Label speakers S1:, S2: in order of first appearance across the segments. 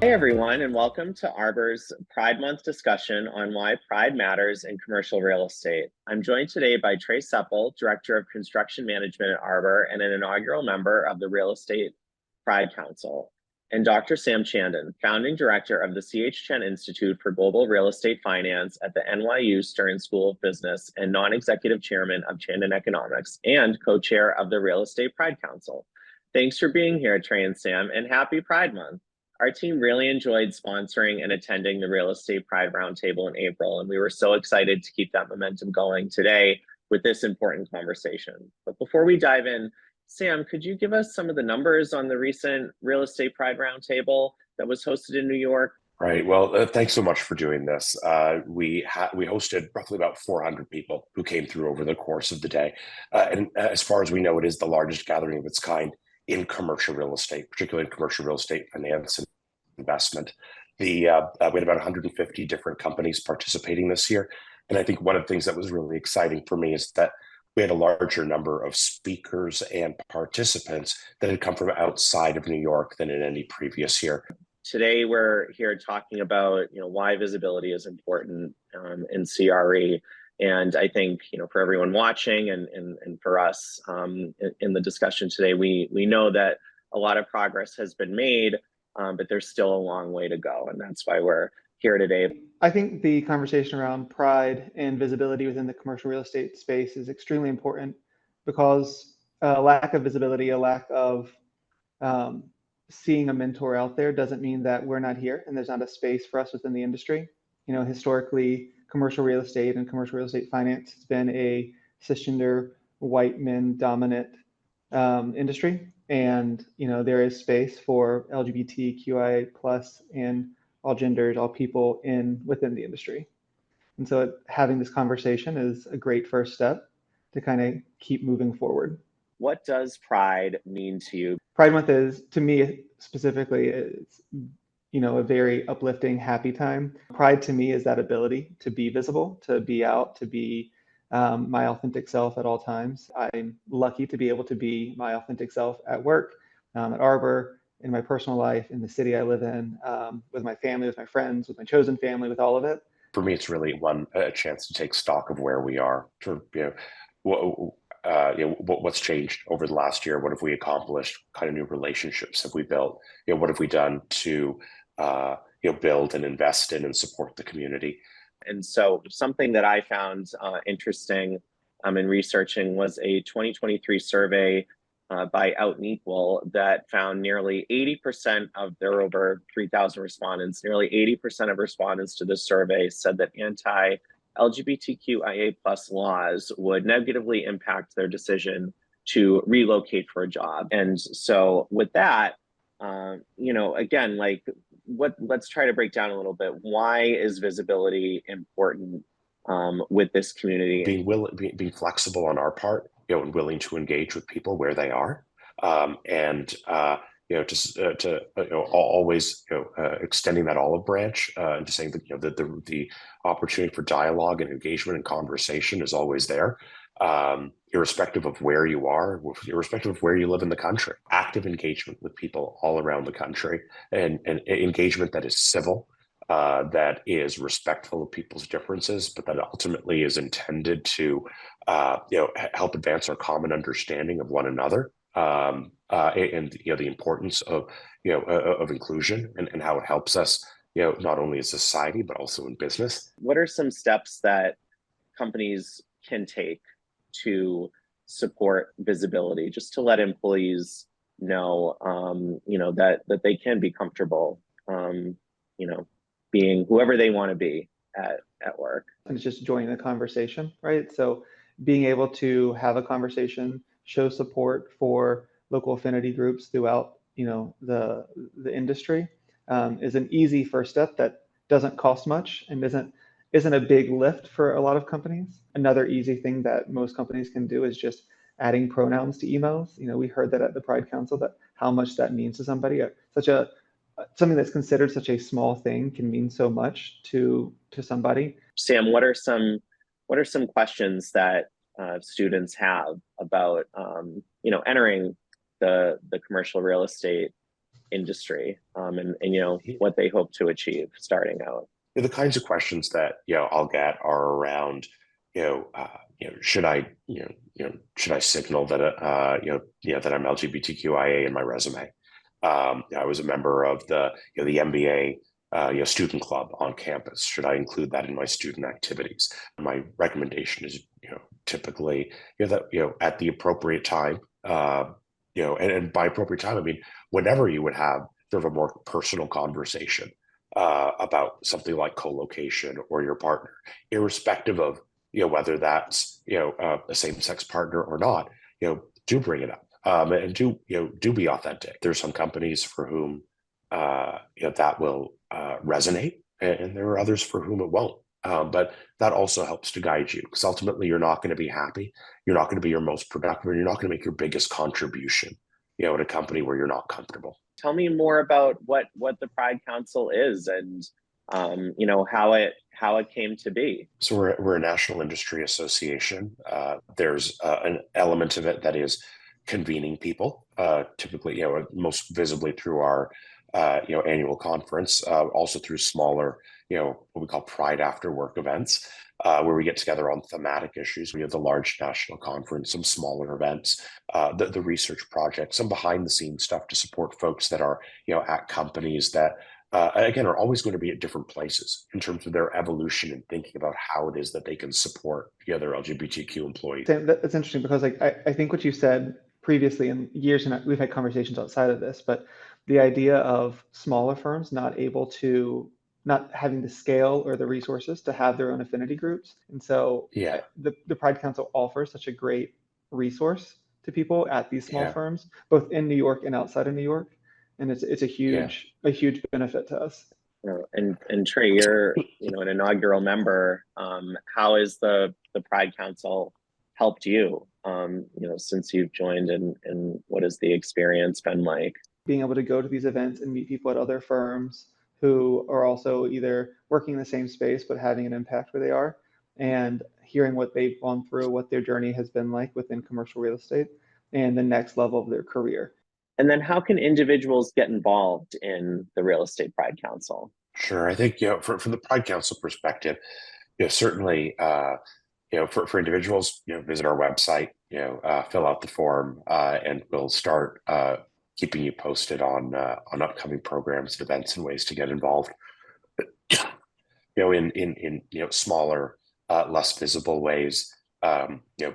S1: Hey everyone, and welcome to Arbor's Pride Month discussion on why Pride matters in commercial real estate. I'm joined today by Trey Seppel, Director of Construction Management at Arbor and an inaugural member of the Real Estate Pride Council, and Dr. Sam Chandon, Founding Director of the C.H. Chen Institute for Global Real Estate Finance at the NYU Stern School of Business and non-executive chairman of Chandon Economics and co-chair of the Real Estate Pride Council. Thanks for being here, Trey and Sam, and happy Pride Month. Our team really enjoyed sponsoring and attending the Real Estate Pride Roundtable in April, and we were so excited to keep that momentum going today with this important conversation. But before we dive in, Sam, could you give us some of the numbers on the recent Real Estate Pride Roundtable that was hosted in New York?
S2: Right. Well, thanks so much for doing this. We hosted roughly about 400 people who came through over the course of the day. And as far as we know, it is the largest gathering of its kind in commercial real estate, particularly in commercial real estate finance and investment. We had about 150 different companies participating this year. And I think one of the things that was really exciting for me is that we had a larger number of speakers and participants that had come from outside of New York than in any previous year.
S1: Today, we're here talking about why visibility is important in CRE. And I think, for everyone watching and for us in the discussion today, we know that a lot of progress has been made, but there's still a long way to go. And that's why we're here today.
S3: I think the conversation around pride and visibility within the commercial real estate space is extremely important because a lack of visibility, a lack of seeing a mentor out there doesn't mean that we're not here and there's not a space for us within the industry. Historically, commercial real estate and commercial real estate finance has been a cisgender, white men dominant industry. And, there is space for LGBTQIA plus and all genders, all people within the industry. And so having this conversation is a great first step to kind of keep moving forward.
S1: What does Pride mean to you?
S3: Pride Month is, to me specifically, it's a very uplifting, happy time. Pride to me is that ability to be visible, to be out, to be my authentic self at all times. I'm lucky to be able to be my authentic self at work, at Arbor, in my personal life, in the city I live in, with my family, with my friends, with my chosen family, with all of it.
S2: For me, it's really a chance to take stock of where we are. What's changed over the last year? What have we accomplished? What kind of new relationships have we built? What have we done to build and invest in and support the community?
S1: And so something that I found interesting in researching was a 2023 survey by Out and Equal that found nearly 80% of their over 3,000 respondents, nearly 80% of respondents to this survey said that anti-LGBTQIA plus laws would negatively impact their decision to relocate for a job. And so with that, again, let's try to break down a little bit. Why is visibility important with this community?
S2: Being flexible on our part, and willing to engage with people where they are, always extending that olive branch and to saying that the opportunity for dialogue and engagement and conversation is always there. Irrespective of where you are, irrespective of where you live in the country, active engagement with people all around the country and engagement that is civil, that is respectful of people's differences, but that ultimately is intended to help advance our common understanding of one another, and the importance of inclusion and how it helps us not only as a society but also in business.
S1: What are some steps that companies can take to support visibility, just to let employees know that they can be comfortable being whoever they want to be at work?
S3: And it's just joining the conversation, right? So being able to have a conversation, show support for local affinity groups throughout the industry is an easy first step that doesn't cost much and isn't a big lift for a lot of companies. Another easy thing that most companies can do is just adding pronouns to emails. We heard that at the Pride Council, that how much that means to somebody. Something that's considered such a small thing can mean so much to somebody.
S1: Sam, what are some questions that students have about entering the commercial real estate industry, and what they hope to achieve starting out?
S2: The kinds of questions that I'll get are around should I should I signal that that I'm LGBTQIA in my resume. I was a member of the MBA student club on campus. Should I include that in my student activities? My recommendation is typically that at the appropriate time, and by appropriate time I mean whenever you would have sort of a more personal conversation about something like co-location or your partner, irrespective of whether that's a same-sex partner or not. Do bring it up, and do be authentic. There's some companies for whom that will resonate, and there are others for whom it won't. But that also helps to guide you, because ultimately you're not going to be happy, you're not going to be your most productive, and you're not going to make your biggest contribution at a company where you're not comfortable.
S1: Tell me more about what the Pride Council is, and how it came to be.
S2: So we're a national industry association. There's an element of it that is convening people, typically most visibly through our annual conference, also through smaller what we call Pride After Work events, where we get together on thematic issues. We have the large national conference, some smaller events, the research projects, some behind the scenes stuff to support folks that are at companies that again are always going to be at different places in terms of their evolution and thinking about how it is that they can support their LGBTQ employees.
S3: That's interesting, because I think what you said previously in years, and we've had conversations outside of this, but the idea of smaller firms not having the scale or the resources to have their own affinity groups. And so the Pride Council offers such a great resource to people at these small firms, both in New York and outside of New York. And it's a huge benefit to us.
S1: And Trey, you're an inaugural member. How has the Pride Council helped you since you've joined, and what has the experience been like?
S3: Being able to go to these events and meet people at other firms who are also either working in the same space but having an impact where they are, and hearing what they've gone through, what their journey has been like within commercial real estate and the next level of their career.
S1: And then how can individuals get involved in the Real Estate Pride Council?
S2: Sure. I think, from the Pride Council perspective, certainly, for individuals, visit our website, fill out the form, and we'll start keeping you posted on upcoming programs and events and ways to get involved. In smaller, less visible ways.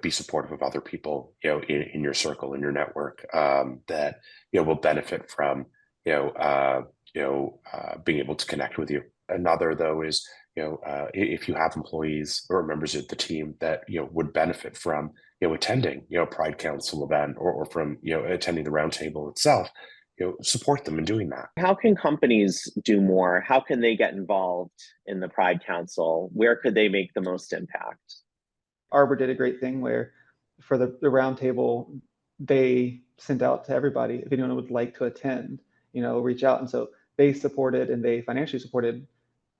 S2: Be supportive of other people, in your circle, in your network, that will benefit from being able to connect with you. Another, though, is if you have employees or members of the team that would benefit from attending Pride Council event, or from attending the roundtable itself, support them in doing that.
S1: How can companies do more? How can they get involved in the Pride Council? Where could they make the most impact?
S3: Arbor did a great thing where, for the roundtable, they sent out to everybody, if anyone would like to attend, reach out. And so they supported, and they financially supported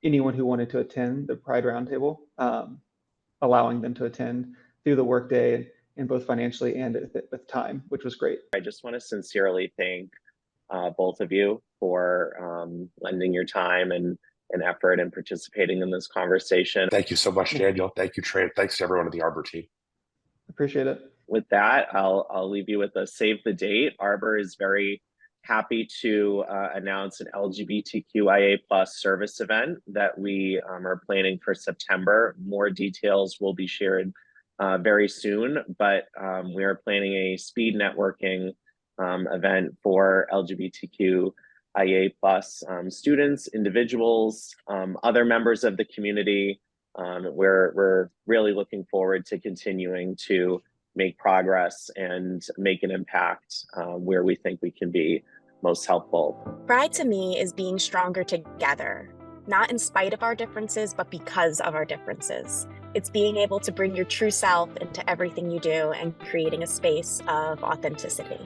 S3: anyone who wanted to attend the Pride Roundtable, allowing them to attend through the workday, and both financially and with time, which was great.
S1: I just want to sincerely thank both of you for lending your time and effort and participating in this conversation.
S2: Thank you so much, Daniel. Thank you, Trey. Thanks to everyone on the Arbor team.
S3: Appreciate it.
S1: With that, I'll leave you with a save the date. Arbor is very happy to announce an LGBTQIA+ service event that we are planning for September. More details will be shared very soon, but we are planning a speed networking event for LGBTQIA+ students, individuals, other members of the community. We're really looking forward to continuing to make progress and make an impact where we think we can be most helpful.
S4: Pride to me is being stronger together, not in spite of our differences, but because of our differences. It's being able to bring your true self into everything you do and creating a space of authenticity.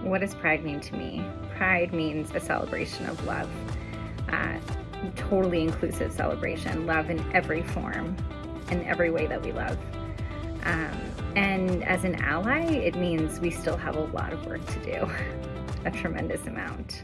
S5: What does pride mean to me? Pride means a celebration of love, totally inclusive celebration, love in every form, in every way that we love. And as an ally, it means we still have a lot of work to do, a tremendous amount.